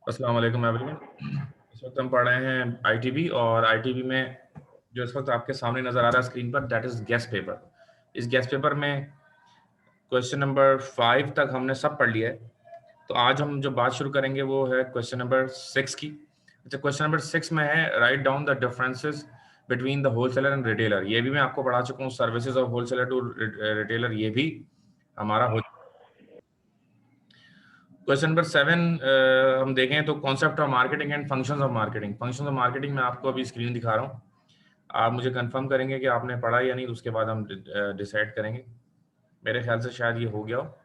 अस्सलाम वालेकुम एवरीवन। इस वक्त हम पढ़ रहे हैं आईटीबी, और आईटीबी में जो इस वक्त आपके सामने नज़र आ रहा है स्क्रीन पर, दैट इज़ गेस्ट पेपर। इस गेस्ट पेपर में क्वेश्चन नंबर 5 तक हमने सब पढ़ लिया है। तो आज हम जो बात शुरू करेंगे वो है क्वेश्चन नंबर 6 की। अच्छा, क्वेश्चन नंबर 6 में है write down the differences between the wholesaler and retailer. ये भी मैं आपको पढ़ा चुका हूँ, services of wholesaler to retailer, ये भी हमारा हो। क्वेश्चन नंबर 7 हम देखें तो concept of marketing and functions of marketing. Functions of marketing में आपको अभी स्क्रीन दिखा रहा हूँ, आप मुझे कंफर्म करेंगे कि आपने पढ़ा या नहीं, उसके बाद हम डिसाइड करेंगे। मेरे ख्याल से शायद ये हो गया हो।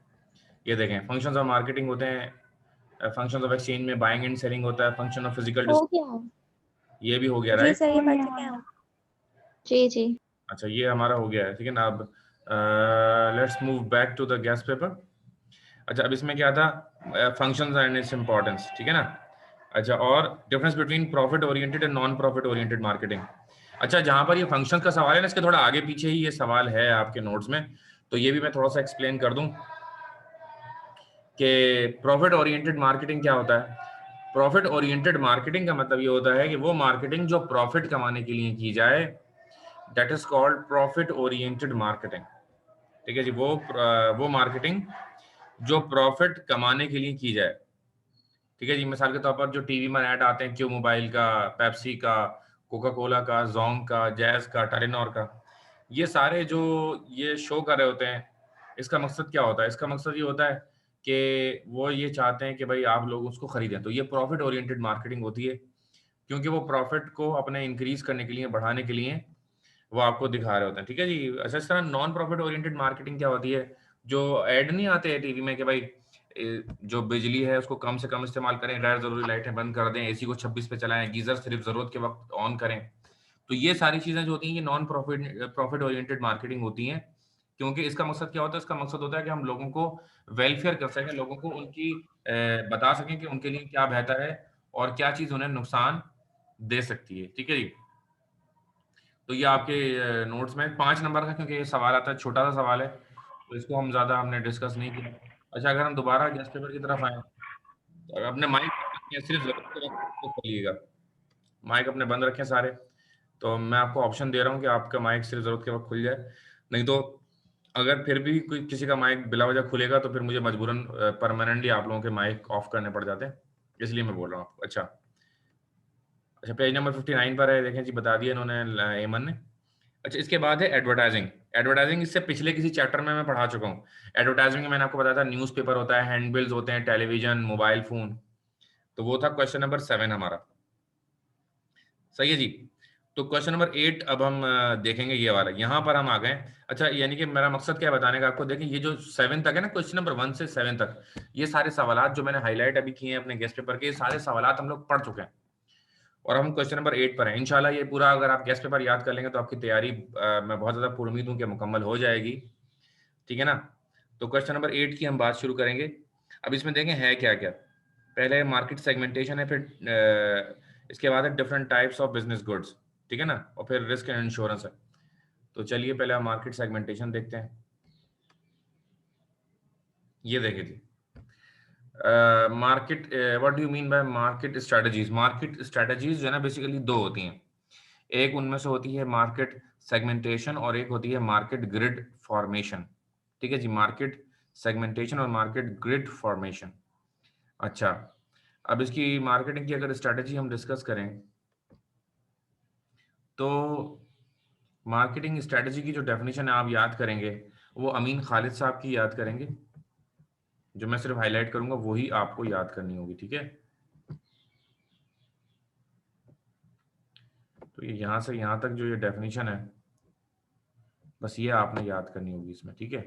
ये देखें, फंक्शंस ऑफ मार्केटिंग होते हैं, फंक्शंस ऑफ एक्सचेंज में बाइंग एंड सेलिंग होता है, फंक्शन ऑफ फिजिकल, हो गया। ये भी हो गया जी राइट। सर, ये पढ़ चुके हैं हम। जी जी। अच्छा, ये हमारा हो गया है, ठीक है ना। अब let's move back to the guest paper. अच्छा, अब इसमें क्या था, फंक्शंस एंड इट्स इंपॉर्टेंस, ठीक है ना। अच्छा, और difference between profit oriented and non profit oriented marketing. अच्छा, जहां पर ये फंक्शंस का सवाल है ना, इसके थोड़ा आगे पीछे ही ये सवाल है आपके नोट्स में, तो ये भी मैं थोड़ा सा एक्सप्लेन कर दूं कि प्रॉफिट ओरिएंटेड मार्केटिंग क्या होता है। प्रॉफिट ओरिएंटेड मार्केटिंग का मतलब ये होता है कि वो मार्केटिंग जो प्रॉफिट कमाने के लिए की जाए, that is called profit oriented marketing. ठीक है जी, वो मार्केटिंग जो प्रॉफिट कमाने के लिए की जाए। ठीक है जी, मिसाल के तौर पर जो टीवी में ऐड आते हैं, क्यू मोबाइल का, पेप्सी का, कोका कोला का, जोंग का, जैज का, टेलीनॉर का, ये सारे जो ये शो कर रहे होते हैं, इसका मकसद क्या होता है? इसका मकसद ये होता है कि वो ये चाहते हैं कि भाई आप लोग उसको खरीदें। तो ये प्रॉफिट ओरिएंटेड मार्केटिंग होती है, क्योंकि वो प्रॉफिट को अपने इंक्रीज करने के लिए, बढ़ाने के लिए वो आपको दिखा रहे होते हैं। ठीक है जी। अच्छा, इस तरह नॉन प्रॉफिट ओरिएंटेड मार्केटिंग क्या होती है, जो ऐड नहीं आते हैं टीवी में कि भाई जो बिजली है उसको कम से कम इस्तेमाल करें, गैर जरूरी लाइटें बंद कर दें, एसी को 26 पे चलाएं, गीजर सिर्फ जरूरत के वक्त ऑन करें। तो ये सारी चीजें जो होती हैं, ये non profit profit oriented marketing होती हैं, क्योंकि इसका मकसद क्या होता है? इसका मकसद होता है कि हम लोगों को वेलफेयर कर सकें, लोगों को उनकी बता सकें कि उनके लिए क्या बेहतर है और क्या चीज उन्हें नुकसान दे सकती है। ठीक है जी। तो ये आपके नोट्स में 5 नंबर का, क्योंकि ये सवाल आता है, छोटा सा सवाल है, तो इसको हम ज़्यादा हमने डिस्कस नहीं किया। अच्छा, अगर हम दोबारा गेस्ट पेपर की तरफ आए, तो अपने माइक बंद रखें, सिर्फ ज़रूरत के वक्त तो खोलिएगा। माइक अपने बंद रखें सारे। तो मैं आपको ऑप्शन दे रहा हूँ कि आपका माइक सिर्फ ज़रूरत के वक्त खुल जाए, नहीं तो अगर फिर भी कोई किसी का माइक बिला वजह खुलेगा तो फिर मुझे मजबूरन परमानेंटली आप लोगों के माइक ऑफ करने पड़ जाते हैं, इसलिए मैं बोल रहा हूँ आपको। अच्छा अच्छा, पेज नंबर 59 पर है, देखें जी, बता दिया इन्होंने, एमन ने। अच्छा, इसके बाद है एडवर्टाइजिंग। एडवर्टाइजिंग इससे पिछले किसी चैप्टर में मैं पढ़ा चुका हूँ। एडवर्टाइजिंग में मैंने आपको बताया था, न्यूज़पेपर होता है, हैंडबिल्स होते हैं, टेलीविजन, मोबाइल फोन। तो वो था क्वेश्चन नंबर 7 हमारा। सही है जी। तो क्वेश्चन नंबर 8 अब हम देखेंगे, ये वाला, यहाँ पर हम आ गए। अच्छा, यानी कि मेरा मकसद क्या है बताने का आपको, देखिए ये जो 7 तक है ना, क्वेश्चन नंबर 1 से 7 तक, ये सारे सवालात जो मैंने हाईलाइट अभी किए हैं अपने गेस्ट पेपर के, ये सारे सवालात हम लोग पढ़ चुके हैं, और हम क्वेश्चन नंबर 8 पर हैं। इंशाल्लाह ये पूरा अगर आप गेस्ट पेपर याद कर लेंगे तो आपकी तैयारी मैं बहुत ज़्यादा पुरुमीद हूँ कि मुकम्मल हो जाएगी। ठीक है ना। तो क्वेश्चन नंबर 8 की हम बात शुरू करेंगे। अब इसमें देखें है क्या क्या। पहले मार्केट सेगमेंटेशन है, फिर इसके बाद है different types of business goods, ठीक है ना, और फिर रिस्क एंड इंश्योरेंस है। तो चलिए पहले हम मार्केट सेगमेंटेशन देखते हैं। ये देखिए जी, market, what do you mean by market strategies. Market strategies जो है ना, बेसिकली दो होती हैं। एक उनमें से होती है मार्केट सेगमेंटेशन, और एक होती है मार्केट ग्रिड फॉर्मेशन। ठीक है जी, मार्केट सेगमेंटेशन और मार्केट ग्रिड फॉर्मेशन। अच्छा, अब इसकी मार्केटिंग की अगर स्ट्रेटजी हम डिस्कस करें, तो मार्केटिंग स्ट्रेटजी की जो डेफिनेशन है आप याद करेंगे, वो अमीन खालिद साहब की याद करेंगे। जो मैं सिर्फ हाईलाइट करूंगा वही आपको याद करनी होगी, ठीक है। तो ये यहाँ से यहाँ तक जो ये डेफिनेशन है, बस ये आपने याद करनी होगी इसमें, ठीक है।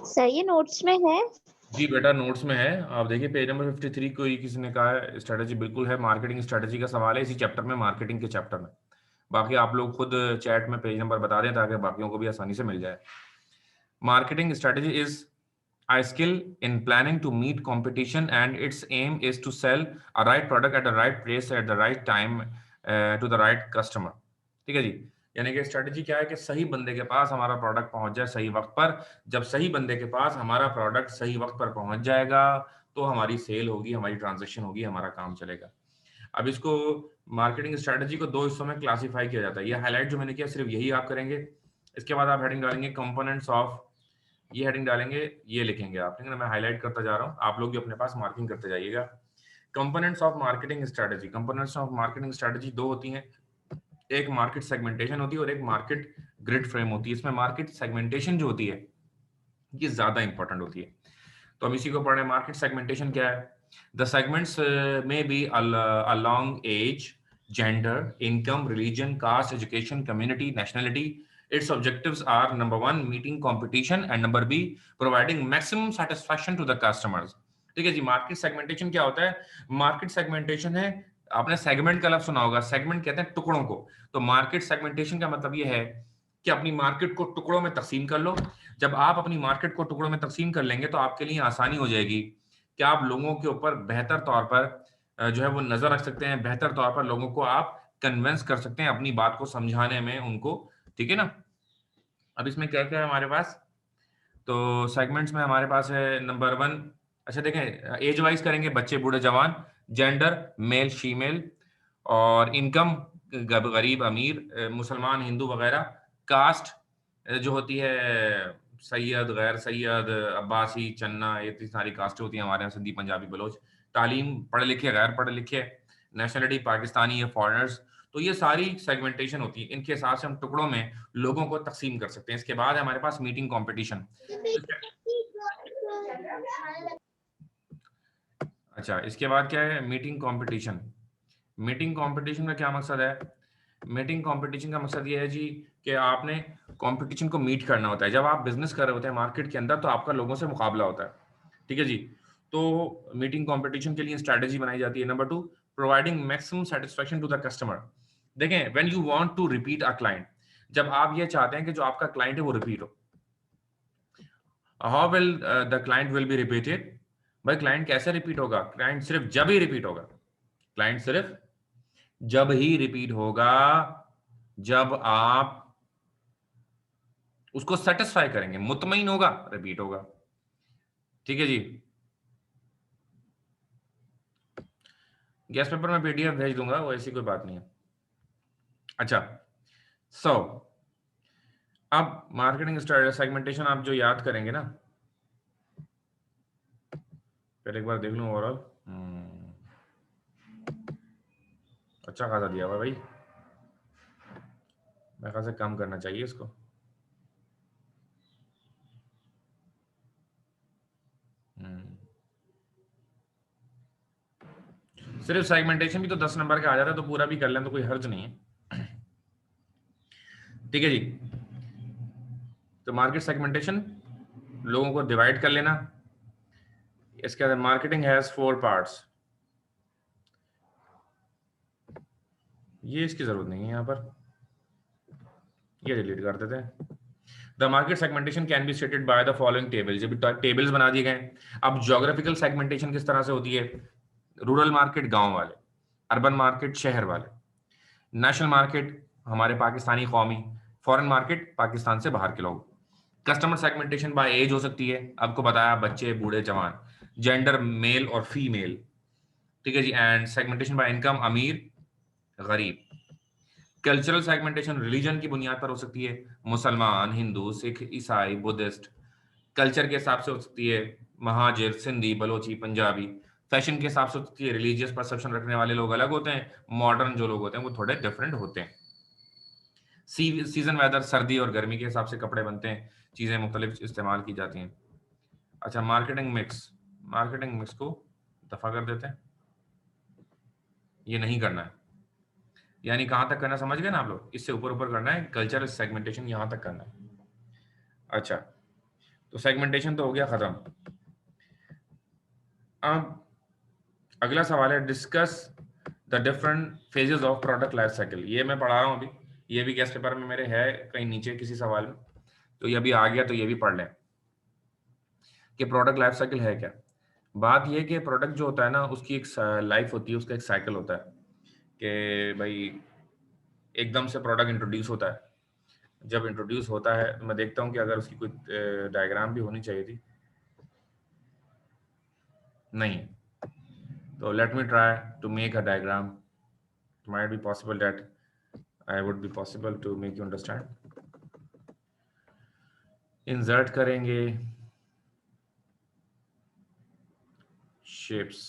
सर ये नोट्स में है। जी बेटा, नोट्स में है। आप देखिए पेज नंबर 53 को ही किसी ने कहा है, स्ट्रेटजी बिल्कुल है, मार्केटिंग स्ट्रेटजी का सवाल है इसी चैप्टर में, मार्केटिंग के चैप्टर में। बाकी आप लोग खुद चैट में पेज नंबर बता दें ताकि बाकियों को भी आसानी से मिल जाए। Marketing strategy is a skill in planning to meet competition, and its aim is to sell a right product at the right place at the right time to the right customer। ठीक है जी। यानी कि strategy क्या है कि सही बंदे के पास हमारा प्रोडक्ट पहुंच जाए सही वक्त पर। जब सही बंदे के पास हमारा प्रोडक्ट सही वक्त पर पहुंच जाएगा तो हमारी सेल होगी, हमारी ट्रांजैक्शन होगी, हमारा काम चलेगा। अब इसको मार्केटिंग स्ट्रेटजी को दो हिस्सों में क्लासिफाई किया जाता है। ये हाईलाइट जो मैंने किया सिर्फ यही आप करेंगे। इसके बाद आप हेडिंग डालेंगे कंपोनेंट्स ऑफ, ये हेडिंग डालेंगे, ये लिखेंगे आप, ठीक है ना। मैं हाईलाइट करता जा रहा हूँ, आप लोग भी अपने पास मार्किंग करते जाइएगा। Components of marketing strategy. Components of marketing strategy दो होती हैं, एक मार्केट सेगमेंटेशन होती है और एक मार्केट ग्रिड फ्रेम होती है। इसमें मार्केट सेगमेंटेशन जो होती है ये ज्यादा इंपॉर्टेंट होती है, तो हम इसी को पढ़ रहे हैं। मार्केट सेगमेंटेशन क्या है? द सेगमेंट्स में be along age, gender, income, religion, caste, education, community, nationality. Its objectives are number one, meeting competition, and number B, providing maximum satisfaction to the customers. ठीक है जी। मार्केट सेगमेंटेशन क्या होता है? Market segmentation है, आपने segment का लफ्ज सुना होगा, सेगमेंट कहते हैं टुकड़ों को। तो मार्केट सेगमेंटेशन का मतलब ये है कि अपनी मार्केट को टुकड़ों में तकसीम कर लो। जब आप अपनी मार्केट को टुकड़ों में तकसीम कर लेंगे तो आपके लिए आसानी हो जाएगी कि आप लोगों के ऊपर बेहतर तौर पर जो है वो नजर रख सकते हैं, बेहतर तौर पर लोगों को आप कन्विंस कर सकते हैं अपनी बात को समझाने में उनको, ठीक है ना। अब इसमें क्या क्या है हमारे पास? तो सेगमेंट्स में हमारे पास है नंबर वन, अच्छा देखें, एज वाइज करेंगे, बच्चे, बूढ़े, जवान, जेंडर, मेल, फीमेल, और इनकम, गरीब, अमीर, मुसलमान, हिंदू वगैरह, कास्ट जो होती है सैयद, गैर सैयद, अब्बासी, चन्ना, ये इतनी सारी कास्ट होती है हमारे यहाँ, सिंधी, पंजाबी, बलोच, तालीम, पढ़े लिखे, गैर पढ़े लिखे, नेशनलिटी, पाकिस्तानी या फॉरेनर्स। तो ये सारी सेगमेंटेशन होती है, इनके हिसाब से हम टुकड़ों में लोगों को तकसीम कर सकते हैं। इसके बाद हमारे पास मीटिंग कंपटीशन। अच्छा, इसके बाद क्या है? Meeting competition. मीटिंग कंपटीशन का क्या मकसद है? मीटिंग कंपटीशन का मकसद ये है जी कि आपने कंपटीशन को मीट करना होता है। जब आप बिजनेस कर रहे होते हैं मार्केट के अंदर तो आपका लोगों से मुकाबला होता है, ठीक है जी। तो मीटिंग कंपटीशन के लिए स्ट्रेटजी बनाई जाती है। Number two, providing maximum satisfaction to the customer. देखें, when you want to repeat a client, जब आप ये चाहते हैं कि जो आपका क्लाइंट है वो रिपीट हो, how will the client will be repeated? भाई क्लाइंट कैसे रिपीट होगा? क्लाइंट सिर्फ जब ही रिपीट होगा, क्लाइंट सिर्फ जब ही रिपीट होगा जब आप उसको सेटिस्फाई करेंगे, मुतमईन होगा, रिपीट होगा, ठीक है जी। गैस पेपर में पीडीएफ भेज दूंगा, वो ऐसी कोई बात नहीं है। अच्छा, सो अब मार्केटिंग सेगमेंटेशन आप जो याद करेंगे ना, पहले एक बार देख लूं ओवरऑल। अच्छा खासा दिया हुआ भाई, मेरे ख्याल से कम करना चाहिए इसको। सिर्फ सेगमेंटेशन भी तो 10 नंबर का आ जाता है, तो पूरा भी कर लें तो कोई हर्ज नहीं है, ठीक है जी। तो मार्केट सेगमेंटेशन, लोगों को डिवाइड कर लेना। इसके अंदर मार्केटिंग हैज 4 पार्ट्स। ये इसकी जरूरत नहीं है यहाँ पर, ये डिलीट कर देते हैं। The market segmentation can be stated by the following table. जब टेबल्स बना दिए गए। अब ज्योग्राफिकल सेगमेंटेशन किस तरह से होती है? रूरल मार्केट गांव वाले, अर्बन मार्केट शहर वाले, नेशनल मार्केट हमारे पाकिस्तानी कौमी, फॉरेन मार्केट पाकिस्तान से बाहर के लोग। कस्टमर सेगमेंटेशन बाय एज हो सकती है, आपको बताया, बच्चे, बूढ़े, जवान, जेंडर मेल और फीमेल, ठीक है जी। एंड सेगमेंटेशन बाय इनकम, अमीर, गरीब। कल्चरल सेगमेंटेशन रिलीजन की बुनियाद पर हो सकती है, मुसलमान, हिंदू, सिख, ईसाई, बुद्धिस्ट। कल्चर के हिसाब से हो सकती है, महाजिर, सिंधी, बलोची, पंजाबी। फैशन के हिसाब से हो सकती है, रिलीजियस परसेप्शन रखने वाले लोग अलग होते हैं, मॉडर्न जो लोग होते हैं वो थोड़े डिफरेंट होते हैं। सीजन वेदर, सर्दी और गर्मी के हिसाब से कपड़े बनते हैं, चीजें मुख्तलिफ इस्तेमाल की जाती हैं। अच्छा, मार्केटिंग मिक्स। मार्केटिंग मिक्स को दफा कर देते हैं, ये नहीं करना है। यानी कहां तक करना समझ गए ना आप लोग? इससे ऊपर ऊपर करना है, कल्चर सेगमेंटेशन यहां तक करना है। अच्छा, तो सेगमेंटेशन तो हो गया खत्म। अब अगला सवाल है, discuss the different phases of product life cycle. ये मैं पढ़ा रहा हूं अभी, ये भी गेस्ट पेपर में मेरे है कहीं नीचे किसी सवाल में, तो ये अभी आ गया तो ये भी पढ़ लें कि प्रोडक्ट लाइफ साइकिल है क्या। बात यह कि प्रोडक्ट जो होता है ना उसकी एक लाइफ होती है, उसका एक साइकिल होता है कि भाई एकदम से प्रोडक्ट इंट्रोड्यूस होता है, जब इंट्रोड्यूस होता है मैं देखता हूँ कि अगर उसकी कोई डायग्राम भी होनी चाहिए थी, नहीं। तो let me try to make a diagram, might be possible that I would be possible to make you understand. Insert करेंगे शेप्स,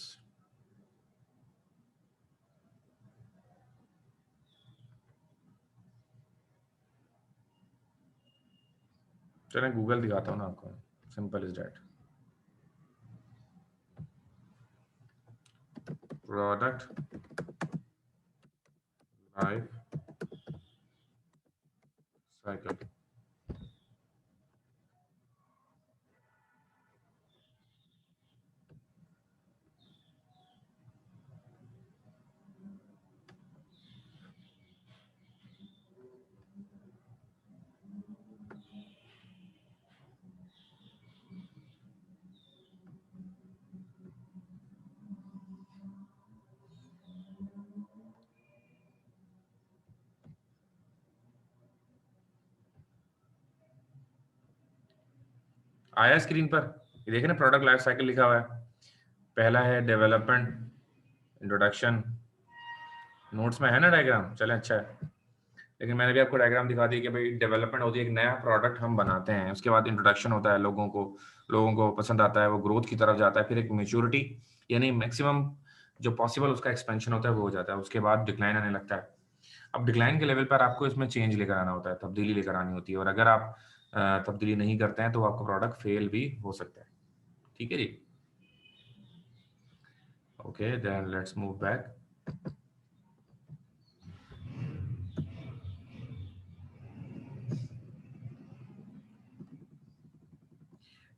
चलें गूगल दिखाता हूँ ना आपको, simple is that. Product life cycle, आया स्क्रीन पर? ये देखें ना, प्रोडक्ट लाइफ साइकिल लिखा हुआ है। पहला है डेवलपमेंट, इंट्रोडक्शन, नोट्स में है ना डायग्राम, चलें अच्छा है। लेकिन मैंने भी आपको डायग्राम दिखा दी कि भाई डेवलपमेंट होती है, एक नया प्रोडक्ट हम बनाते हैं, उसके बाद इंट्रोडक्शन होता है, लोगों को पसंद आता है, वो ग्रोथ की तरफ जाता है, फिर एक मेच्योरिटी यानी मैक्सिमम जो पॉसिबल उसका एक्सपेंशन होता है वो हो जाता है, उसके बाद डिक्लाइन आने लगता है। अब डिक्लाइन के लेवल पर आपको इसमें चेंज लेकर आना होता है, तब्दीली लेकर आनी होती है, और अगर आप तब्दीली नहीं करते हैं तो आपका प्रोडक्ट फेल भी हो सकता है। ठीक है जी, okay then let's move back.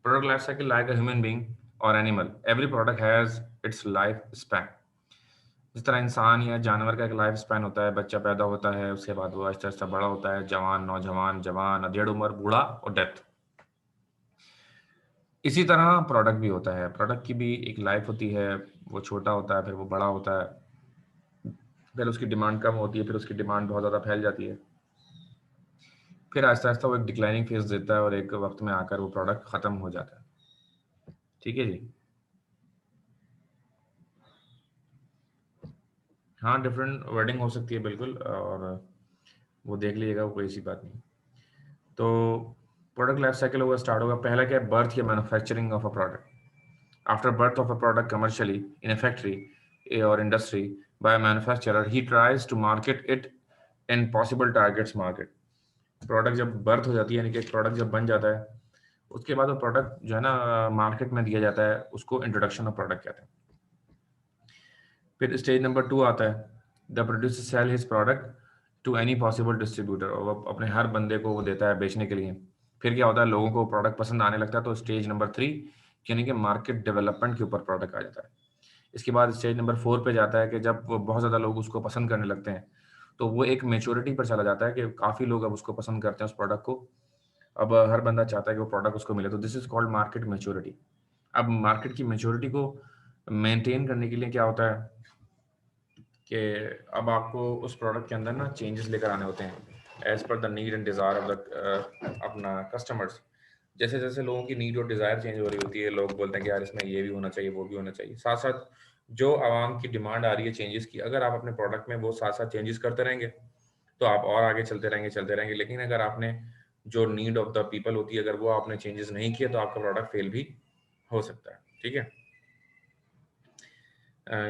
Product life cycle like a human being or animal, every product has its life span. जिस तरह इंसान या जानवर का एक लाइफ स्पैन होता है, बच्चा पैदा होता है, उसके बाद वो आहिस्ता आहिस्ता बड़ा होता है, जवान, नौजवान, जवान, अधेड़ उम्र, बूढ़ा और डेथ। इसी तरह प्रोडक्ट भी होता है, प्रोडक्ट की भी एक लाइफ होती है, वो छोटा होता है, फिर वो बड़ा होता है, फिर उसकी डिमांड कम होती है, फिर उसकी डिमांड बहुत ज़्यादा फैल जाती है, फिर आहिस्ता आहिस्ता वो एक डिक्लाइनिंग फेज देता है और एक वक्त में आकर वो प्रोडक्ट ख़त्म हो जाता है। ठीक है जी, हाँ डिफरेंट वर्डिंग हो सकती है बिल्कुल, और वो देख लीजिएगा, वो कोई ऐसी बात नहीं। तो प्रोडक्ट लाइफ साइकिल होगा, स्टार्ट होगा, पहला क्या है, बर्थ या manufacturing of a product. After birth of a product commercially in a factory और industry by manufacturer, he tries to market it in possible targets market. Product जब birth हो जाती है, यानी कि एक प्रोडक्ट जब बन जाता है, उसके बाद वो प्रोडक्ट जो है ना मार्केट में दिया जाता है, उसको इंट्रोडक्शन ऑफ प्रोडक्ट कहते हैं। फिर स्टेज नंबर 2 आता है, the producer sell his product to any possible distributor, और वो अपने हर बंदे को वो देता है बेचने के लिए। फिर क्या होता है, लोगों को प्रोडक्ट पसंद आने लगता है, तो स्टेज नंबर 3 यानी कि मार्केट डेवलपमेंट के ऊपर प्रोडक्ट आ जाता है। इसके बाद स्टेज नंबर 4 पे जाता है कि जब वो बहुत ज़्यादा लोग उसको पसंद करने लगते हैं, तो वो एक मेच्योरिटी पर चला जाता है कि काफ़ी लोग अब उसको पसंद करते हैं उस प्रोडक्ट को, अब हर बंदा चाहता है कि वो प्रोडक्ट उसको मिले, तो this is called market maturity. अब मार्केट की मेच्योरिटी को मेंटेन करने के लिए क्या होता है कि अब आपको उस प्रोडक्ट के अंदर ना चेंजेस लेकर आने होते हैं as per the need and desire of the अपना कस्टमर्स। जैसे जैसे लोगों की नीड और डिज़ायर चेंज हो रही होती है, लोग बोलते हैं कि यार इसमें ये भी होना चाहिए, वो भी होना चाहिए, साथ साथ जो आवाम की डिमांड आ रही है चेंजेस की, अगर आप अपने प्रोडक्ट में वो साथ साथ चेंजेस करते रहेंगे तो आप और आगे चलते रहेंगे। लेकिन अगर आपने जो नीड ऑफ द पीपल होती है, अगर वो आपने चेंजेस नहीं किए, तो आपका प्रोडक्ट फेल भी हो सकता है। ठीक है,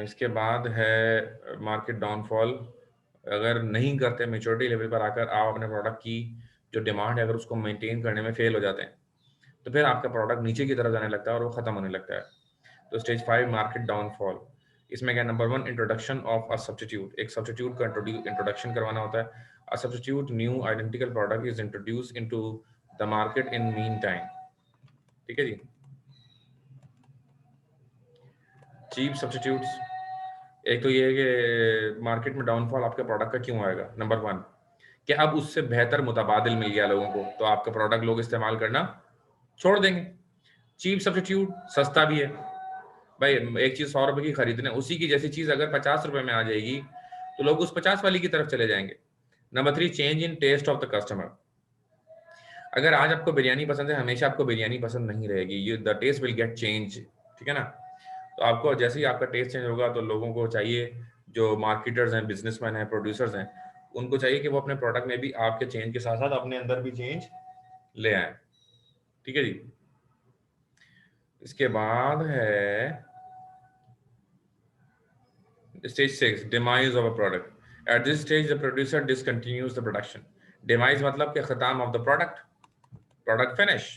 इसके बाद है मार्केट डाउनफॉल। अगर नहीं करते, मेच्योरिटी लेवल पर आकर आप अपने प्रोडक्ट की जो डिमांड है, अगर उसको मेंटेन करने में फेल हो जाते हैं, तो फिर आपका प्रोडक्ट नीचे की तरफ जाने लगता है और वो ख़त्म होने लगता है। तो स्टेज 5 मार्केट डाउनफॉल, इसमें क्या, number 1 introduction of a substitute, एक सब्स्टिट्यूट का इंट्रोडक्शन करवाना होता है। A substitute new identical product is introduce into the market in mean time. ठीक है जी, चीप सब्स्टिट्यूट्स, एक तो ये है कि मार्केट में डाउनफॉल आपके प्रोडक्ट का क्यों आएगा, नंबर 1 कि अब उससे बेहतर मुतबादिल मिल गया लोगों को, तो आपका प्रोडक्ट लोग इस्तेमाल करना छोड़ देंगे। चीप सब्स्टिट्यूट, सस्ता भी है भाई, एक चीज 100 रुपए की खरीदने, उसी की जैसी चीज अगर 50 रुपए में आ जाएगी तो लोग उस 50 वाली की तरफ चले जाएंगे। Number 3, change in taste of the customer. अगर आज आपको बिरयानी पसंद है, हमेशा आपको बिरयानी पसंद नहीं रहेगी, you the taste will get change, ठीक है ना। तो आपको जैसे ही आपका टेस्ट चेंज होगा तो लोगों को चाहिए, जो मार्केटर्स हैं, बिजनेसमैन हैं, प्रोड्यूसर्स हैं, उनको चाहिए कि वो अपने प्रोडक्ट में भी आपके चेंज के साथ साथ अपने अंदर भी चेंज ले आए, ठीक है जी। इसके बाद है stage 6, demise of a product. At this stage the producer discontinues the production. Demise मतलब कि खत्म of the product, product finish.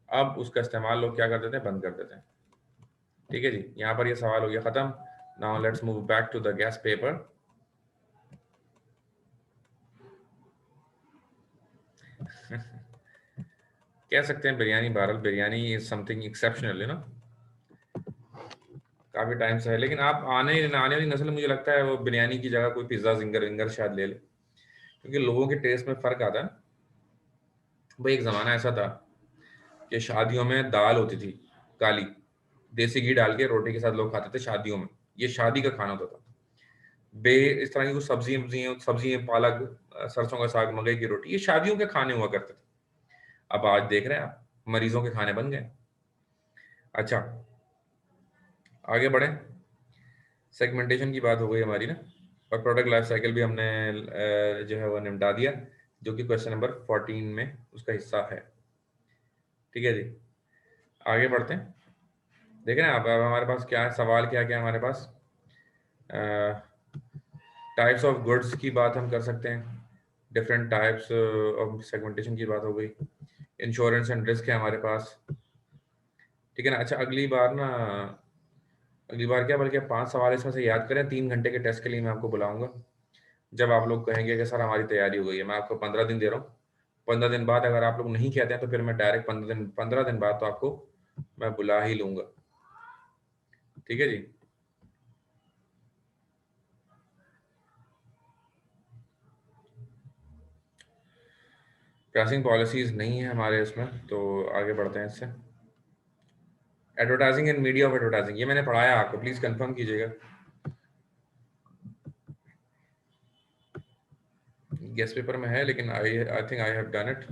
अब उसका इस्तेमाल लोग क्या कर देते हैं, बंद कर देते हैं, ठीक है जी। यहाँ पर ये सवाल हो गया खत्म। Now let's move back to the guess paper. कह सकते हैं बिरयानी बहरहाल, बिरयानी इज समथिंग एक्सेप्शनल, है ना। काफी टाइम से है, लेकिन आप आने वाली नस्ल, मुझे लगता है वो बिरयानी की जगह कोई पिज्जा, जिंगर विंगर शायद ले ले, क्योंकि लोगों के टेस्ट में फर्क आता है। भाई एक जमाना ऐसा था कि शादियों में दाल होती थी काली, देसी घी डाल के रोटी के साथ लोग खाते थे शादियों में। ये शादी का खाना होता था। बे इस तरह की कुछ सब्जियां, पालक, सरसों का साग, मकई की रोटी, ये शादियों के खाने हुआ करते थे। अब आज देख रहे हैं आप, मरीजों के खाने बन गए। अच्छा, आगे बढ़े। सेगमेंटेशन की बात हो गई हमारी ना, और प्रोडक्ट लाइफ साइकिल भी हमने जो है वो निपटा दिया, जो कि क्वेश्चन नंबर 14 में उसका हिस्सा है, ठीक है जी। आगे बढ़ते हैं। देख रहे हैं आप, अब हमारे पास क्या है, सवाल क्या क्या हमारे पास। टाइप्स ऑफ गुड्स की बात हम कर सकते हैं, डिफरेंट टाइप्स ऑफ सेगमेंटेशन की बात हो गई। इंश्योरेंस एंड रिस्क है हमारे पास, ठीक है ना। अच्छा, अगली बार क्या, बल्कि 5 सवाल इसमें से याद करें। 3 घंटे के टेस्ट के लिए मैं आपको बुलाऊंगा, जब आप लोग कहेंगे कि सर हमारी तैयारी हो गई है। मैं आपको 15 दिन दे रहा हूँ। 15 दिन बाद अगर आप लोग नहीं कहते हैं तो फिर मैं डायरेक्ट 15 दिन बाद तो आपको मैं बुला ही लूंगा, ठीक है जी। प्राइसिंग पॉलिसीज नहीं है हमारे इसमें, तो आगे बढ़ते हैं इससे। Advertising and media of advertising, ये मैंने पढ़ाया आपको, प्लीज कंफर्म कीजिएगा। गेस्ट पेपर में है, लेकिन I think I have done it.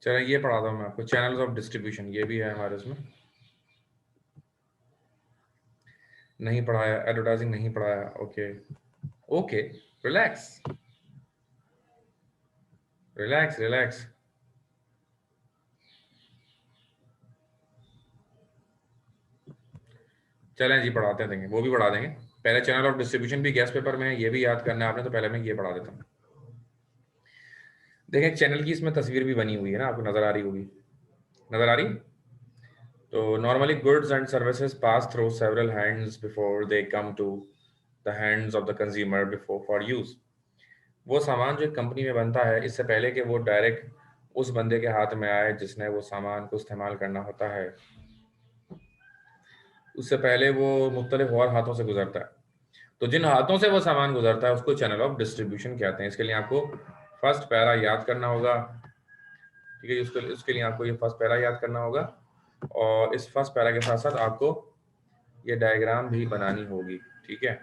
चलिए ये पढ़ाता हूँ मैं आपको, चैनल्स ऑफ डिस्ट्रीब्यूशन, ये भी है हमारे उसमें। नहीं पढ़ाया, एडवर्टाइजिंग नहीं पढ़ाया, okay okay, relax relax relax. चलें जी, पढ़ाते देंगे, वो भी पढ़ा देंगे। पहले चैनल ऑफ डिस्ट्रीब्यूशन भी गैस पेपर में है, ये भी याद करना है आपने, तो पहले मैं ये पढ़ा देता हूँ। देखें, चैनल की इसमें तस्वीर भी बनी हुई है ना, आपको नजर आ रही होगी, नजर आ रही। तो normally goods and services pass through several hands before they come to the hands of the consumer before for use. वो सामान जो एक कंपनी में बनता है, इससे पहले कि वो डायरेक्ट उस बंदे के हाथ में आए जिसने वो सामान को इस्तेमाल करना होता है, उससे पहले वो मुख्तलिफ और हाथों से गुजरता है। तो जिन हाथों से वो सामान गुजरता है उसको चैनल ऑफ डिस्ट्रीब्यूशन कहते हैं। इसके लिए आपको फर्स्ट पैरा याद करना होगा, ठीक है। उसके लिए आपको ये फर्स्ट पैरा याद करना होगा, और इस फर्स्ट पैरा के साथ साथ आपको ये डायग्राम भी बनानी होगी, ठीक है।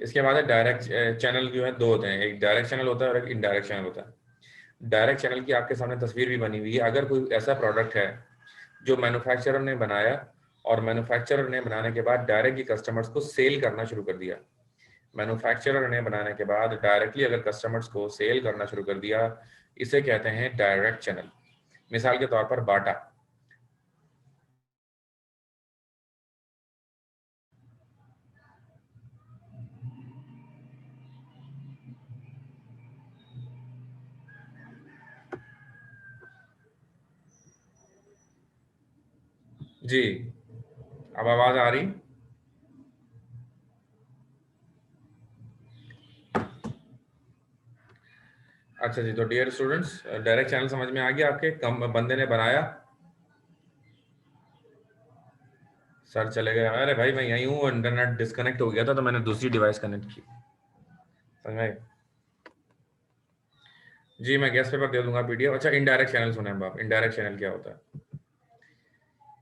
इसके बाद है डायरेक्ट चैनल, जो है दो होते हैं, एक डायरेक्ट चैनल होता है और एक इनडायरेक्ट चैनल होता है। डायरेक्ट चैनल की आपके सामने तस्वीर भी बनी हुई है। अगर कोई ऐसा प्रोडक्ट है जो मैन्युफैक्चरर ने बनाया, और मैन्युफैक्चरर ने बनाने के बाद डायरेक्टली कस्टमर्स को सेल करना शुरू कर दिया, मैन्युफैक्चरर ने बनाने के बाद डायरेक्टली अगर कस्टमर्स को सेल करना शुरू कर दिया, इसे कहते हैं डायरेक्ट चैनल। मिसाल के तौर पर बाटा, जी, अब आवाज आ रही? अच्छा जी, तो डियर स्टूडेंट्स, डायरेक्ट चैनल समझ में आ गया आपके? कम बंदे ने बनाया, सर चले गए। अरे भाई मैं यहीं हूँ, इंटरनेट डिस्कनेक्ट हो गया था तो मैंने दूसरी डिवाइस कनेक्ट की, समझ में? जी मैं गेस्ट पेपर दे दूंगा पीडीएफ। अच्छा, इनडायरेक्ट चैनल सुने हैं आप? इनडायरेक्ट चैनल क्या होता है?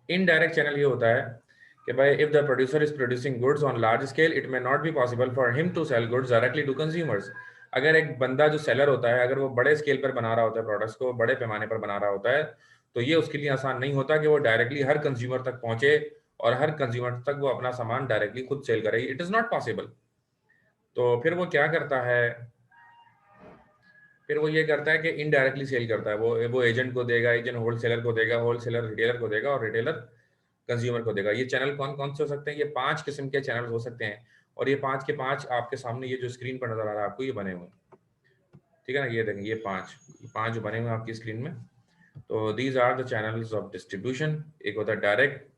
इनडायरेक्ट चैनल ये होता है कि भाई if the producer is producing goods on large scale it may not be possible for him to sell goods directly to consumers. अगर एक बंदा जो सेलर होता है, अगर वो बड़े स्केल पर बना रहा होता है, प्रोडक्ट्स को बड़े पैमाने पर बना रहा होता है, तो ये उसके लिए आसान नहीं होता कि वो डायरेक्टली हर कंज्यूमर तक पहुंचे और हर कंज्यूमर तक वो अपना सामान डायरेक्टली खुद सेल करे। It is not possible. तो फिर वो क्या करता है? फिर वो ये करता है कि इनडायरेक्टली सेल करता है। वो एजेंट को देगा, एजेंट होलसेलर को देगा, होलसेलर रिटेलर को देगा और रिटेलर कंज्यूमर को देगा। ये चैनल कौन कौन से हो सकते हैं? ये 5 किस्म के चैनल हो सकते हैं और ये 5 के 5 आपके सामने ये जो स्क्रीन पर नजर आ रहा है आपको, ये बने हुए हैं, ठीक है ना? ये देखें, ये 5 जो बने हुए हैं आपकी स्क्रीन में। तो these are the channels of distribution. एक होता है डायरेक्ट।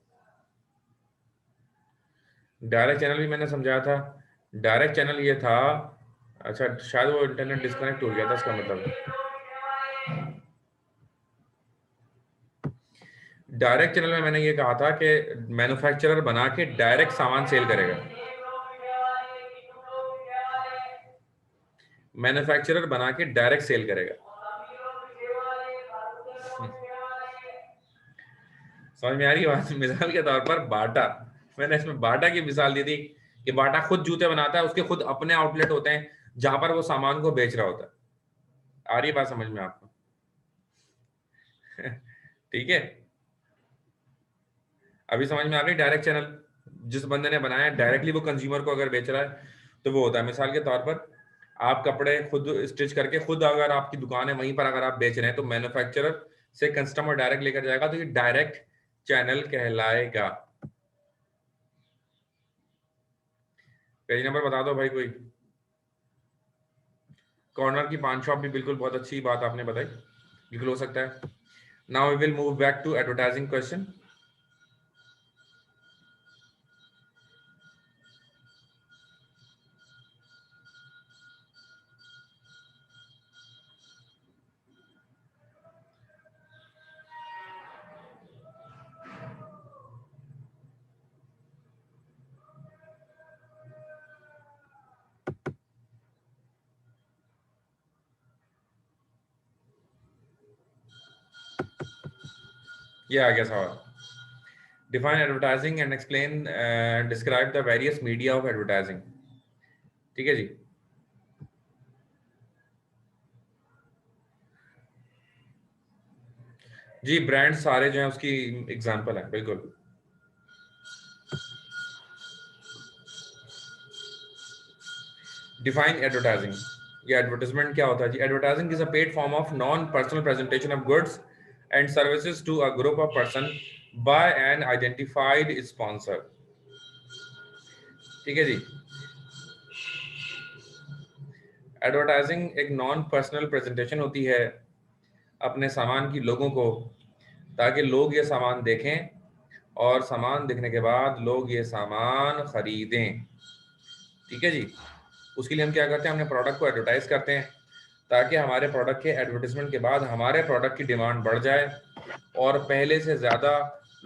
डायरेक्ट चैनल भी मैंने समझाया था। डायरेक्ट चैनल ये था, अच्छा शायद वो इंटरनेट डिस्कनेक्ट हो गया था, इसका मतलब डायरेक्ट चैनल में मैंने ये कहा था कि मैन्युफैक्चरर बना के डायरेक्ट सामान सेल करेगा। मैन्युफैक्चरर बना के डायरेक्ट सेल करेगा। समझ में आ रही है बात? मिसाल के तौर पर बाटा, मैंने इसमें बाटा की मिसाल दी थी कि बाटा खुद जूते बनाता है, उसके खुद अपने आउटलेट होते हैं जहां पर वो सामान को बेच रहा होता है। आ रही है बात समझ में आपको? ठीक है, अभी समझ में आ गई? डायरेक्ट चैनल जिस बंदे ने बनाया डायरेक्टली वो कंज्यूमर को अगर बेच रहा है तो वो होता है। मिसाल के तौर पर आप कपड़े खुद स्टिच करके खुद, अगर आपकी दुकान है वहीं पर अगर आप बेच रहे हैं तो मैन्युफैक्चरर से कस्टमर डायरेक्ट लेकर जाएगा, तो ये डायरेक्ट चैनल कहलाएगा। पेज नंबर बता दो भाई कोई। कॉर्नर की पान शॉप भी बिल्कुल बहुत अच्छी बात आपने बताई, बिल्कुल हो सकता है। Now we will move back to advertising question. ये आ गया सवाल। Define advertising and explain, describe the various media of advertising. ठीक है जी। जी ब्रांड सारे जो है उसकी एग्जांपल है, बिल्कुल। Define advertising. ये एडवर्टाइजमेंट क्या होता है जी? Advertising is a paid form of non personal presentation of goods and services to a group of person by an identified sponsor. ठीक है जी। एडवर्टाइजिंग एक नॉन पर्सनल प्रेजेंटेशन होती है अपने सामान की लोगों को, ताकि लोग ये सामान देखें और सामान देखने के बाद लोग ये सामान खरीदें। ठीक है जी। उसके लिए हम क्या करते हैं? अपने प्रोडक्ट को एडवर्टाइज करते हैं ताकि हमारे प्रोडक्ट के एडवर्टाइजमेंट के बाद हमारे प्रोडक्ट की डिमांड बढ़ जाए और पहले से ज़्यादा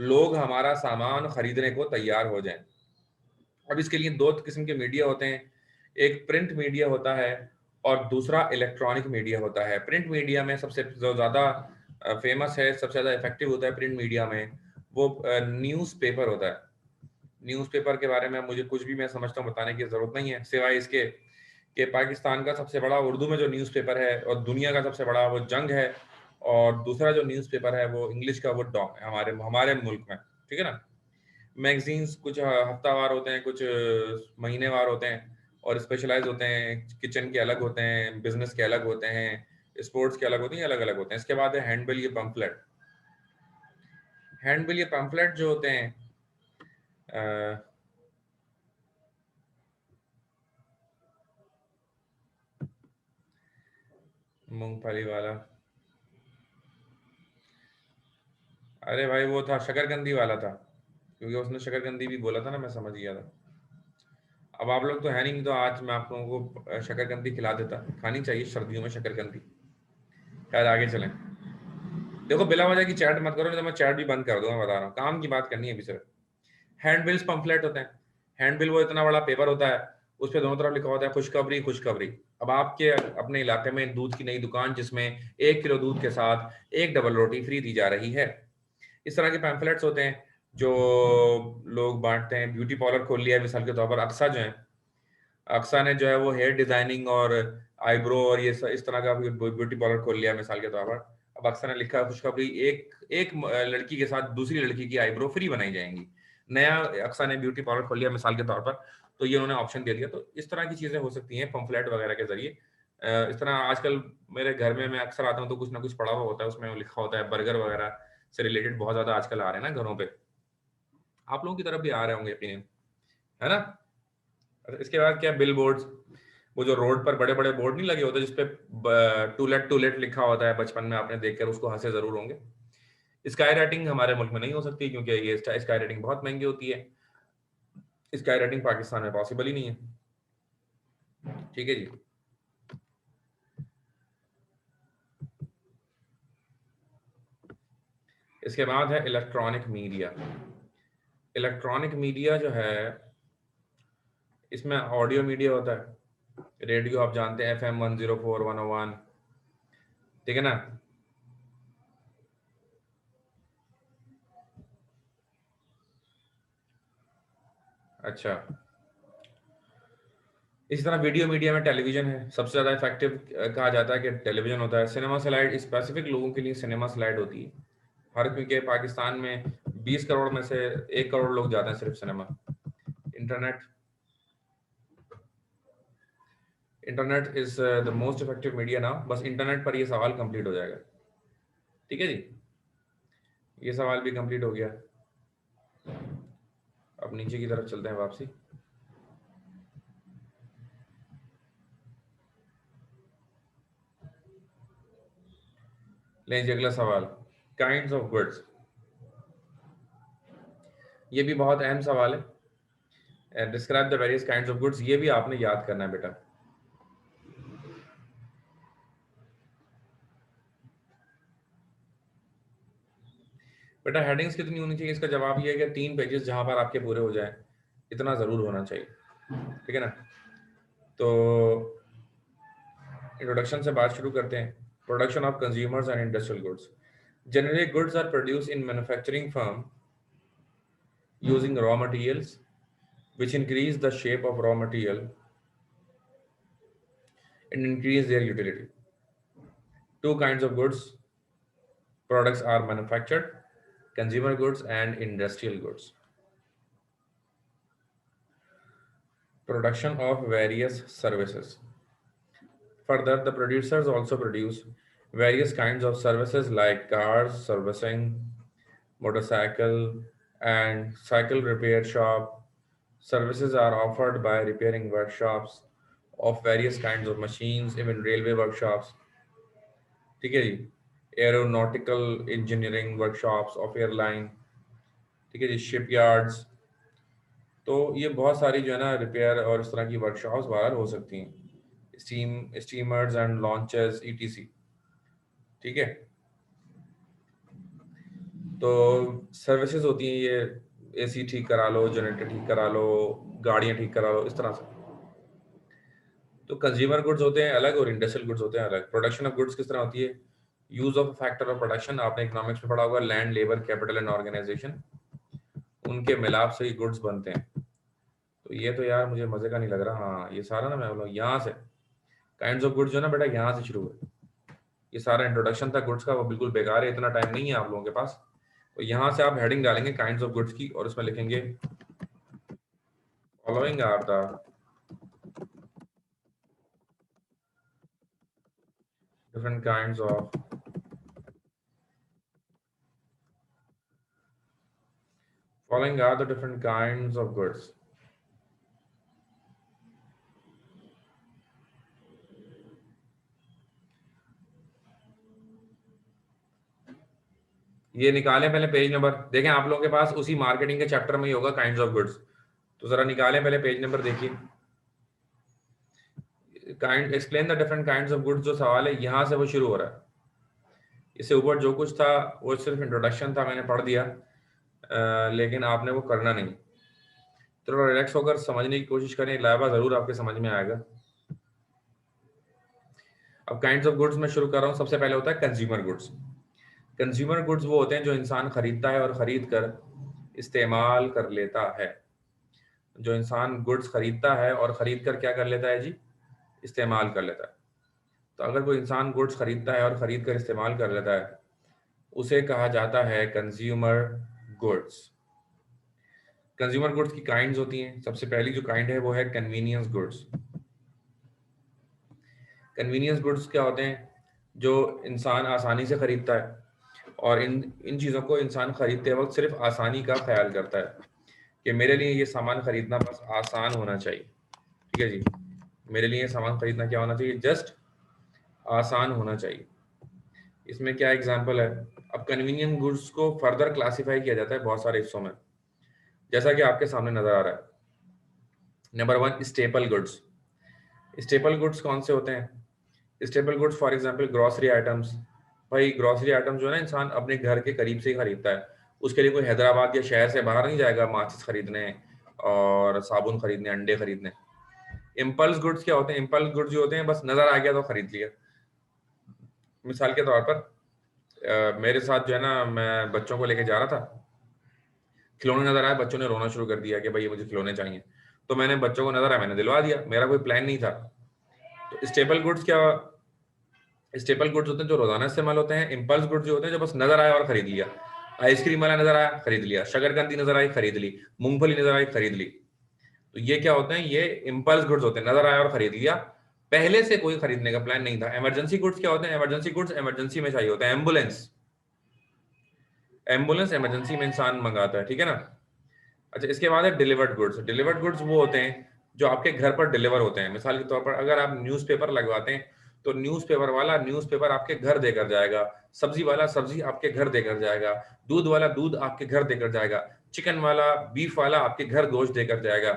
लोग हमारा सामान खरीदने को तैयार हो जाएं। अब इसके लिए दो किस्म के मीडिया होते हैं, एक प्रिंट मीडिया होता है और दूसरा इलेक्ट्रॉनिक मीडिया होता है। प्रिंट मीडिया में सबसे जो ज़्यादा फेमस है, सबसे ज़्यादा इफेक्टिव होता है प्रिंट मीडिया में, वो न्यूज़पेपर होता है। न्यूज़पेपर के बारे में मुझे कुछ भी मैं समझता हूँ बताने की ज़रूरत नहीं है, सिवाय इसके कि पाकिस्तान का सबसे बड़ा उर्दू में जो न्यूज़पेपर है और दुनिया का सबसे बड़ा वो जंग है, और दूसरा जो न्यूज़पेपर है वो इंग्लिश का वो डॉन है हमारे हमारे मुल्क में। ठीक है ना? मैगजीन्स कुछ हफ्तावार होते हैं, कुछ महीनेवार होते हैं और स्पेशलाइज होते हैं। किचन के अलग होते हैं, बिजनेस के अलग होते हैं, स्पोर्ट्स के अलग होते हैं, अलग अलग होते हैं। इसके बाद है हैंडबिल, ये पम्फलेट। हैंडबिल ये पम्फलेट जो होते हैं, मूंगफली वाला, अरे भाई वो था शकरकंदी वाला था, क्योंकि उसने शकरकंदी भी बोला था ना, मैं समझ गया था। अब आप लोग तो है नहीं, तो आज मैं आप लोगों को शकरकंदी खिला देता, खानी चाहिए सर्दियों में शकरकंदी। खैर आगे चलें। देखो बिला वजह की चैट मत करो, नहीं तो मैं चैट भी बंद कर दूंगा, बता रहा हूँ, काम की बात करनी है अभी सिर्फ। हैंड बिल्स पंफलेट होते हैं। हैंड बिल वो इतना बड़ा पेपर होता है, उस पर दोनों तरफ लिखा होता है खुशखबरी खुशखबरी। अब आपके अपने इलाके में दूध की नई दुकान जिसमें 1 किलो दूध के साथ एक डबल रोटी फ्री दी जा रही है, इस तरह के पैम्फलेट्स होते हैं जो लोग बांटते हैं। ब्यूटी पार्लर खोल लिया है मिसाल के तौर पर अक्सा जो है, अक्सा ने जो है वो हेयर डिजाइनिंग और आईब्रो और ये इस तरह का ब्यूटी पार्लर खोल लिया है मिसाल के तौर पर। अब अक्सा ने लिखा है खुशखबरी, एक एक लड़की के साथ दूसरी लड़की की आईब्रो फ्री बनाई जाएंगी। नया अक्सा ने ब्यूटी पार्लर खोल लिया मिसाल के तौर पर, तो ये उन्होंने ऑप्शन दे दिया। तो इस तरह की चीजें हो सकती हैं पंफलेट वगैरह के जरिए। इस तरह आजकल मेरे घर में मैं अक्सर आता हूँ तो कुछ ना कुछ पड़ा हुआ होता है, उसमें लिखा होता है बर्गर वगैरह से रिलेटेड, बहुत ज्यादा आजकल आ रहे हैं ना घरों पे। आप लोगों की तरफ भी आ रहे होंगे यकीनन, है ना। इसके बाद क्या, बिल बोर्ड्स, वो जो रोड पर बड़े बड़े बोर्ड नहीं लगे होते जिसपे टू लेट लिखा होता है, बचपन में आपने देखकर उसको हंसे जरूर होंगे। स्काई राइटिंग हमारे मुल्क में नहीं हो सकती, क्योंकि ये स्काई राइटिंग बहुत महंगी होती है। स्काई राइटिंग पाकिस्तान में पॉसिबल ही नहीं है। ठीक है जी। इसके बाद है इलेक्ट्रॉनिक मीडिया। इलेक्ट्रॉनिक मीडिया जो है, इसमें ऑडियो मीडिया होता है। रेडियो आप जानते हैं, FM 104 101, ठीक है ना। अच्छा, इसी तरह वीडियो मीडिया में टेलीविजन है सबसे ज़्यादा इफेक्टिव। कहा जाता है कि टेलीविजन होता है। सिनेमा स्लाइड स्पेसिफिक लोगों के लिए सिनेमा स्लाइड होती है। हर, क्योंकि पाकिस्तान में 20 करोड़ में से 1 करोड़ लोग जाते हैं सिर्फ cinema. Internet, internet is the most effective media now. बस इंटरनेट पर ये सवाल कंप्लीट हो जाएगा। ठीक है जी, ये सवाल भी कंप्लीट हो गया। अब नीचे की तरफ चलते हैं वापसी। लें जी अगला सवाल, काइंड्स ऑफ गुड्स। ये भी बहुत अहम सवाल है। Describe the various kinds of goods, ये भी आपने याद करना है बेटा। बेटा हेडिंग्स कितनी होनी चाहिए, इसका जवाब ये है कि 3 पेजेस जहां पर आपके पूरे हो जाए, इतना जरूर होना चाहिए। ठीक है ना। तो इंट्रोडक्शन से बात शुरू करते हैं। Production of consumers and industrial goods. Generally goods are produce in manufacturing firm using raw materials which increase the shape of raw material and increase their utility. Two kinds of goods products are manufactured: consumer goods and industrial goods. Production of various services. Further, the producers also produce various kinds of services like cars, servicing, motorcycle, and cycle repair shop. Services are offered by repairing workshops of various kinds of machines, even railway workshops. ठीक है जी, aeronautical engineering workshops of airline. ठीक है जी, shipyards. तो ये बहुत सारी जो है ना रिपेयर और इस तरह की वर्कशॉप्स बाहर हो सकती हैं। Steamers and launches ETC। ठीक है। तो सर्विसेज होती हैं ये, AC ठीक करा लो, जनरेटर ठीक करा लो, गाड़ियाँ ठीक करा लो, इस तरह से। तो कंज्यूमर गुड्स होते हैं अलग और इंडस्ट्रियल गुड्स होते हैं अलग। प्रोडक्शन ऑफ गुड्स किस तरह होती है? Use of factor of production, आपने इकोनॉमिक्स में पढ़ा होगा, land, labour, capital and organisation, उनके मिलाप से ही गुड्स बनते हैं। तो ये तो यार मुझे मजे का नहीं लग रहा। हाँ ये सारा ना मैं बोला यहाँ से, काइंड्स ऑफ गुड्स जो है ना बेटा यहाँ से शुरू है। ये सारा इंट्रोडक्शन था गुड्स का, वो बिल्कुल बेकार है, इतना टाइम नहीं है आप लोगों के पास। तो यहाँ से आप हेडिंग डालेंगे काइंड्स ऑफ गुड्स की और उसमें लिखेंगे following are the different kinds of following are the different kinds of goods. ये निकालें पहले पेज नंबर, देखें आप लोगों के पास उसी मार्केटिंग के चैप्टर में ही होगा काइंड्स ऑफ गुड्स, तो जरा निकालें पहले पेज नंबर देखिए। Kind explain the different kinds of goods जो सवाल है यहाँ से वो शुरू हो रहा है। इससे ऊपर जो कुछ था वो सिर्फ इंट्रोडक्शन था, मैंने पढ़ दिया, लेकिन आपने वो करना नहीं। तो रिलैक्स होकर समझने की कोशिश करें, लाइबा जरूर आपके समझ में आएगा। अब काइंड्स ऑफ गुड्स में शुरू कर रहा हूँ। सबसे पहले होता है कंज्यूमर गुड्स। कंज्यूमर गुड्स वो होते हैं जो इंसान खरीदता है और खरीद कर इस्तेमाल कर लेता है। जो इंसान गुड्स खरीदता है और खरीद कर क्या कर लेता है जी, इस्तेमाल कर लेता है। तो अगर कोई इंसान गुड्स खरीदता है और खरीद कर इस्तेमाल कर लेता है उसे कहा जाता है कंज्यूमर गुड्स। कंज्यूमर गुड्स की काइंड्स होती हैं। सबसे पहली जो काइंड है वो है कन्वीनियंस गुड्स। कन्वीनियंस गुड्स क्या होते हैं, जो इंसान आसानी से खरीदता है और इन चीज़ों को इंसान खरीदते वक्त सिर्फ आसानी का ख्याल करता है कि मेरे लिए ये सामान खरीदना बस आसान होना चाहिए। ठीक है जी, मेरे लिए सामान खरीदना क्या होना चाहिए, जस्ट आसान होना चाहिए। इसमें क्या एग्जांपल है। अब कन्वीनियंट गुड्स को फर्दर क्लासिफाई किया जाता है बहुत सारे हिस्सों में, जैसा कि आपके सामने नजर आ रहा है। Number 1 staple goods. Staple goods कौन से होते हैं? Staple goods for example grocery items. भाई ग्रोसरी आइटम्स जो है ना, इंसान अपने घर के करीब से ही खरीदता है। उसके लिए कोई हैदराबाद या शहर से बाहर नहीं जाएगा माचिस खरीदने और साबुन खरीदने, अंडे खरीदने। इम्पल्स गुड्स क्या होते हैं? इम्पल्स गुड्स जो होते हैं बस नजर आ गया तो खरीद लिया। मिसाल के तौर पर मेरे साथ जो है ना, मैं बच्चों को लेके जा रहा था, खिलौने नजर आए, बच्चों ने रोना शुरू कर दिया कि भाई ये मुझे खिलौने चाहिए। तो मैंने बच्चों को नजर आया, मैंने दिलवा दिया, मेरा कोई प्लान नहीं था। तो स्टेपल गुड्स क्या, स्टेपल गुड्स होते हैं जो रोजाना इस्तेमाल होते हैं। इम्पल्स गुड्स जो होते हैं जो बस नजर आया और खरीद लिया। आइसक्रीम वाला नजर आया, खरीद लिया। शकरकंदी नजर आई, खरीद ली। मूंगफली नजर आई, खरीद ली। तो ये क्या होते हैं, ये इम्पल्स गुड्स होते हैं, नजर आया और खरीद लिया, पहले से कोई खरीदने का प्लान नहीं था। इमरजेंसी गुड्स क्या होते हैं? इमरजेंसी गुड्स इमरजेंसी में चाहिए होता है। एम्बुलेंस, एम्बुलेंस इमरजेंसी में इंसान मंगाता है, ठीक है ना। अच्छा, इसके बाद है डिलीवर्ड गुड्स। डिलीवर्ड गुड्स वो होते हैं जो आपके घर पर डिलीवर होते हैं। मिसाल के तौर पर अगर आप न्यूज़पेपर लगवाते हैं तो न्यूज़पेपर वाला न्यूज़पेपर आपके घर देकर जाएगा, सब्जी वाला सब्जी आपके घर देकर जाएगा, दूध वाला दूध आपके घर देकर जाएगा, चिकन वाला बीफ वाला आपके घर गोश्त देकर जाएगा,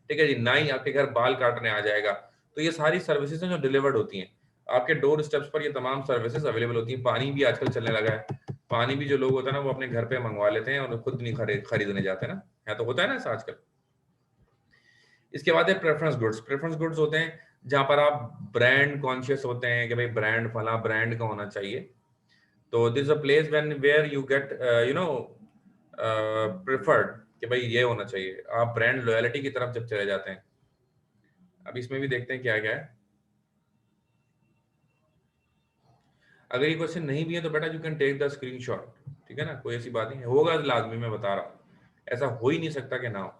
ठीक है जी, नाई आपके घर बाल काटने आ जाएगा। तो ये सारी सर्विसेज हैं जो डिलीवर्ड होती हैं आपके डोर स्टेप्स पर। ये तमाम सर्विसेज अवेलेबल होती हैं। पानी भी आजकल चलने लगा है। पानी भी जो लोग होता है ना वो अपने घर पे मंगवा लेते हैं और खुद नहीं खरीदने जाते ना, है तो होता है ना ऐसा आजकल। इसके बाद है प्रेफरेंस गुड्स। प्रेफरेंस गुड्स होते हैं जहां पर आप ब्रांड कॉन्शियस होते हैं कि भाई ब्रांड फला ब्रांड का होना चाहिए। तो this a place when where you get you know preferred कि भाई ये होना चाहिए। आप ब्रांड लॉयल्टी की तरफ जब चले जाते हैं। अब इसमें भी देखते हैं क्या क्या है। अगर ये क्वेश्चन नहीं भी है तो बेटा you can take the screenshot, ठीक है ना, कोई ऐसी बात नहीं है, होगा लाजमी, मैं बता रहा हूँ, ऐसा हो ही नहीं सकता कि ना हो।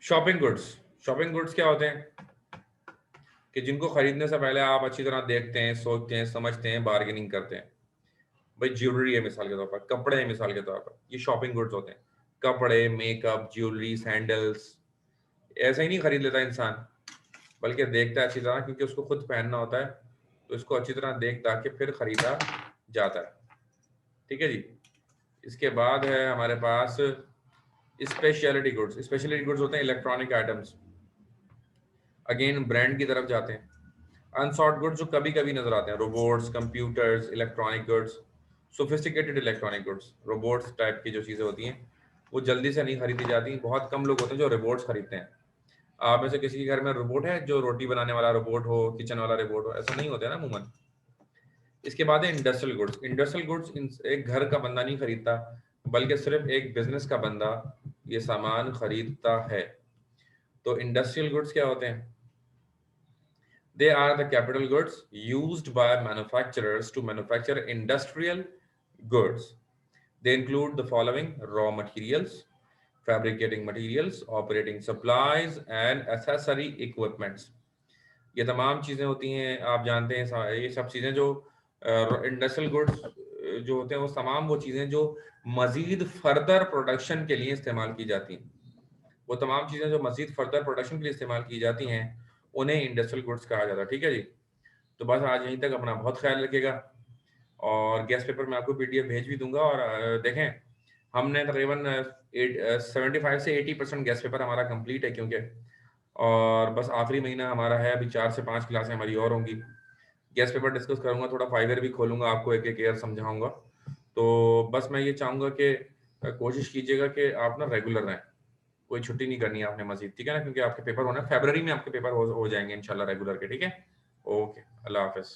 Shopping goods. शॉपिंग गुड्स क्या होते हैं कि जिनको खरीदने से पहले आप अच्छी तरह देखते हैं, सोचते हैं, समझते हैं, बार्गेनिंग करते हैं। भाई ज्वेलरी है मिसाल के तौर पर, कपड़े हैं मिसाल के तौर पर, ये शॉपिंग गुड्स होते हैं। कपड़े, मेकअप, ज्वेलरी, सैंडल्स, ऐसा ही नहीं खरीद लेता इंसान, बल्कि देखता है अच्छी तरह, क्योंकि उसको खुद पहनना होता है, तो इसको अच्छी तरह देख दाख के फिर खरीदा जाता है, ठीक है जी। इसके बाद है हमारे पास स्पेशलिटी गुड्स। स्पेशलिटी गुड्स होते हैं इलेक्ट्रॉनिक आइटम्स, अगेन ब्रांड की तरफ जाते हैं। अनसॉर्ट गुड्स जो कभी कभी नजर आते हैं, robots, computers, electronic goods, sophisticated electronic goods, robots type की जो चीजें होती हैं वो जल्दी से नहीं खरीदी जाती। बहुत कम लोग होते हैं जो रोबोट्स खरीदते हैं। आप में से किसी के घर में रोबोट है जो रोटी बनाने वाला रोबोट हो, किचन वाला रोबोट हो? ऐसा नहीं होता है ना अमूमन। इसके बाद है इंडस्ट्रियल गुड्स। इंडस्ट्रियल गुड्स एक घर का बंदा नहीं खरीदता, बल्कि सिर्फ एक बिजनेस का बंदा ये सामान खरीदता है। तो इंडस्ट्रियल गुड्स क्या होते हैं? They are the capital goods used by manufacturers to manufacture industrial goods. They include the following: raw materials, fabricating materials, operating supplies, and accessory equipments. ये तमाम चीज़ें होती हैं, आप जानते हैं ये सब चीज़ें जो इंडस्ट्रियल गुड्स जो होते हैं वो तमाम वो चीज़ें जो मज़ीद फर्दर प्रोडक्शन के लिए इस्तेमाल की जाती हैं। वो तमाम चीज़ें जो मज़ीद फर्दर प्रोडक्शन के लिए इस्तेमाल की जाती हैं उन्हें इंडस्ट्रियल गुड्स कहा जाता है, ठीक है जी। तो बस आज यहीं तक, अपना बहुत ख्याल रखिएगा। और गेस्ट पेपर मैं आपको PDF भेज भी दूंगा। और देखें, हमने तकरीबन 75 से 80% गेस्ट पेपर हमारा कंप्लीट है, क्योंकि और बस आखिरी महीना हमारा है, अभी 4 से 5 क्लासें हमारी और होंगी। गेस्ट पेपर डिस्कस करूंगा, थोड़ा फाइवर भी खोलूंगा, आपको एक एक ईयर समझाऊंगा। तो बस मैं ये चाहूंगा कि कोशिश कीजिएगा कि आप ना रेगुलर रहें, कोई छुट्टी नहीं करनी है आपने मजीद, ठीक है ना, क्योंकि आपके पेपर होना है फरवरी में, आपके पेपर हो जाएंगे इंशाल्लाह रेगुलर के, ठीक है। ओके, अल्लाह हाफिज।